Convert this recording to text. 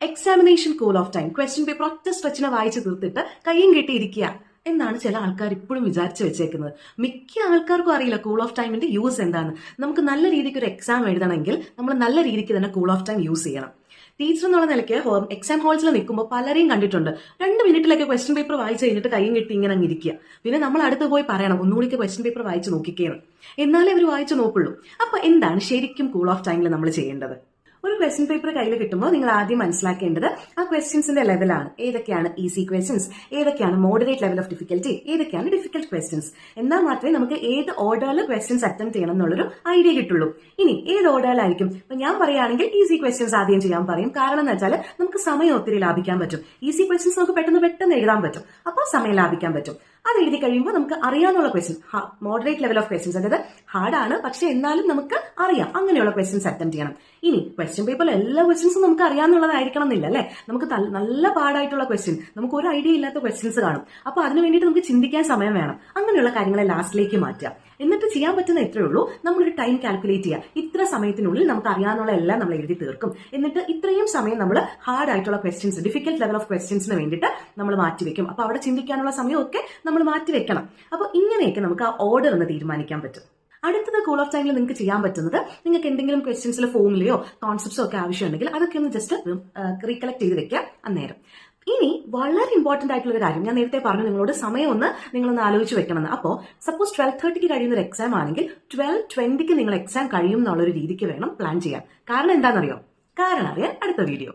Examination cool off time, question paper ഒറ്റ സ്ട്രെച്ചിനെ വായിച്ച് തീർത്തിട്ട് കയ്യും കെട്ടിയിരിക്കുക എന്നാണ് ചില ആൾക്കാർ ഇപ്പോഴും വിചാരിച്ചു വെച്ചേക്കുന്നത്. മിക്ക ആൾക്കാർക്കും അറിയില്ല കൂൾ ഓഫ് ടൈമിന്റെ യൂസ് എന്താണ്. നമുക്ക് നല്ല രീതിക്ക് ഒരു എക്സാം എഴുതണമെങ്കിൽ നമ്മൾ നല്ല രീതിക്ക് തന്നെ കൂൾ ഓഫ് ടൈം യൂസ് ചെയ്യണം. ടീച്ചർ എന്നുള്ള നിലയ്ക്ക് എക്സാം ഹാൾസിൽ നിൽക്കുമ്പോൾ പലരെയും കണ്ടിട്ടുണ്ട്, 2 മിനിറ്റിലൊക്കെ ക്വസ്റ്റ്യൻ പേപ്പർ വായിച്ച് കഴിഞ്ഞിട്ട് കയ്യും കെട്ടി ഇങ്ങനെ അങ്ങ് ഇരിക്കുക. പിന്നെ നമ്മൾ അടുത്ത് പോയി പറയണം ഒന്നുകൂടി ക്വസ്റ്റ്യൻ പേപ്പർ വായിച്ച് നോക്കിക്കേണം, എന്നാലേ അവർ വായിച്ച് നോക്കുള്ളൂ. അപ്പൊ എന്താണ് ശരിക്കും കൂൾ ഓഫ് ടൈമിൽ നമ്മൾ ചെയ്യേണ്ടത്? ഒരു ക്വസ്റ്റ്യൻ പേപ്പർ കയ്യിൽ കിട്ടുമ്പോൾ നിങ്ങൾ ആദ്യം മനസ്സിലാക്കേണ്ടത് ആ ക്വസ്റ്റ്യൻസിന്റെ ലെവലാണ്. ഏതൊക്കെയാണ് ഈസി ക്വസ്റ്റ്യൻസ്, ഏതൊക്കെയാണ് മോഡറേറ്റ് ലെവൽ ഓഫ് ഡിഫിക്കൽറ്റി, ഏതൊക്കെയാണ് ഡിഫിക്കൽട്ട് ക്വസ്റ്റ്യൻസ്. എന്നാൽ മാത്രമേ നമുക്ക് ഏത് ഓർഡറിൽ ക്വസ്റ്റ്യൻസ് അറ്റംപ്റ്റ് ചെയ്യണം എന്നുള്ളൊരു ഐഡിയ കിട്ടുള്ളൂ. ഇനി ഏത് ഓർഡറിലായിരിക്കും? ഇപ്പൊ ഞാൻ പറയുകയാണെങ്കിൽ ഈസി ക്വസ്റ്റ്യൻസ് ആദ്യം ചെയ്യാൻ പറയും. കാരണം എന്ന് വെച്ചാൽ നമുക്ക് സമയം ഒത്തിരി ലാഭിക്കാൻ പറ്റും. ഈസി ക്വസ്റ്റ്യൻസ് നമുക്ക് പെട്ടെന്ന് എഴുതാൻ പറ്റും, അപ്പോൾ സമയം ലാഭിക്കാൻ പറ്റും. അത് എഴുതി കഴിയുമ്പോൾ നമുക്ക് അറിയാനുള്ള question, moderate level of questions, അതായത് ഹാർഡാണ് പക്ഷെ എന്നാലും നമുക്ക് അറിയാം, അങ്ങനെയുള്ള ക്വസ്റ്റ്യൻസ് അറ്റംപ്റ്റ് ചെയ്യണം. ഇനി ക്വസ്റ്റ്യൻ പേപ്പറിൽ എല്ലാ ക്വസ്റ്റ്യൻസും നമുക്ക് അറിയാവുന്നതായിരിക്കണം എന്നില്ല അല്ലെ. നമുക്ക് നല്ല പാടായിട്ടുള്ള ക്വസ്റ്റ്യൻ, നമുക്ക് ഒരു ഐഡിയ ഇല്ലാത്ത ക്വസ്റ്റ്യൻസ് കാണും. അപ്പൊ അതിന് വേണ്ടിയിട്ട് നമുക്ക് ചിന്തിക്കാൻ സമയം വേണം. അങ്ങനെയുള്ള കാര്യങ്ങളെ ലാസ്റ്റിലേക്ക് മാറ്റുക. എന്നിട്ട് ചെയ്യാൻ പറ്റുന്ന എത്രയേ ഉള്ളൂ, നമ്മളൊരു ടൈം കാൽക്കുലേറ്റ് ചെയ്യുക. ഇത്ര സമയത്തിനുള്ളിൽ നമുക്ക് അറിയാവുന്ന എല്ലാം നമ്മൾ എഴുതി തീർക്കും. എന്നിട്ട് ഇത്രയും സമയം നമ്മൾ ഹാർഡ് ആയിട്ടുള്ള ക്വസ്റ്റ്യൻസ്, ഡിഫിക്കൽട്ട് ലെവൽ ഓഫ് ക്വസ്റ്റ്യൻസിന് വേണ്ടിയിട്ട് നമ്മൾ മാറ്റിവെക്കും. അപ്പൊ അവിടെ ചിന്തിക്കാനുള്ള സമയമൊക്കെ നമ്മൾ മാറ്റിവെക്കണം. അപ്പൊ ഇങ്ങനെയൊക്കെ നമുക്ക് ആ ഓർഡർ ഒന്ന് തീരുമാനിക്കാൻ പറ്റും. അടുത്തത് കൂൾ ഓഫ് ടൈമിൽ നിങ്ങൾക്ക് ചെയ്യാൻ പറ്റുന്നത്, നിങ്ങൾക്ക് എന്തെങ്കിലും ക്വസ്റ്റ്യൻസിലെ ഫോമിലെയോ കോൺസെപ്റ്റ്സോ ഒക്കെ ആവശ്യമുണ്ടെങ്കിൽ അതൊക്കെ ഒന്ന് ജസ്റ്റ് റീകളക്ട് ചെയ്ത് വെക്കുക അന്നേരം. ഇനി വളരെ ഇമ്പോർട്ടന്റ് ആയിട്ടുള്ള ഒരു കാര്യം, ഞാൻ നേരത്തെ പറഞ്ഞു നിങ്ങളോട് സമയം നിങ്ങളൊന്ന് ആലോചിച്ച് വെക്കണമെന്ന്. അപ്പോൾ സപ്പോസ് 12:30 കഴിയുന്ന ഒരു എക്സാം ആണെങ്കിൽ 12:20 നിങ്ങൾ എക്സാം കഴിയും എന്നുള്ളൊരു രീതിക്ക് വേണം പ്ലാൻ ചെയ്യാൻ. കാരണം എന്താണെന്നറിയോ? കാരണം അറിയാൻ അടുത്ത വീഡിയോ.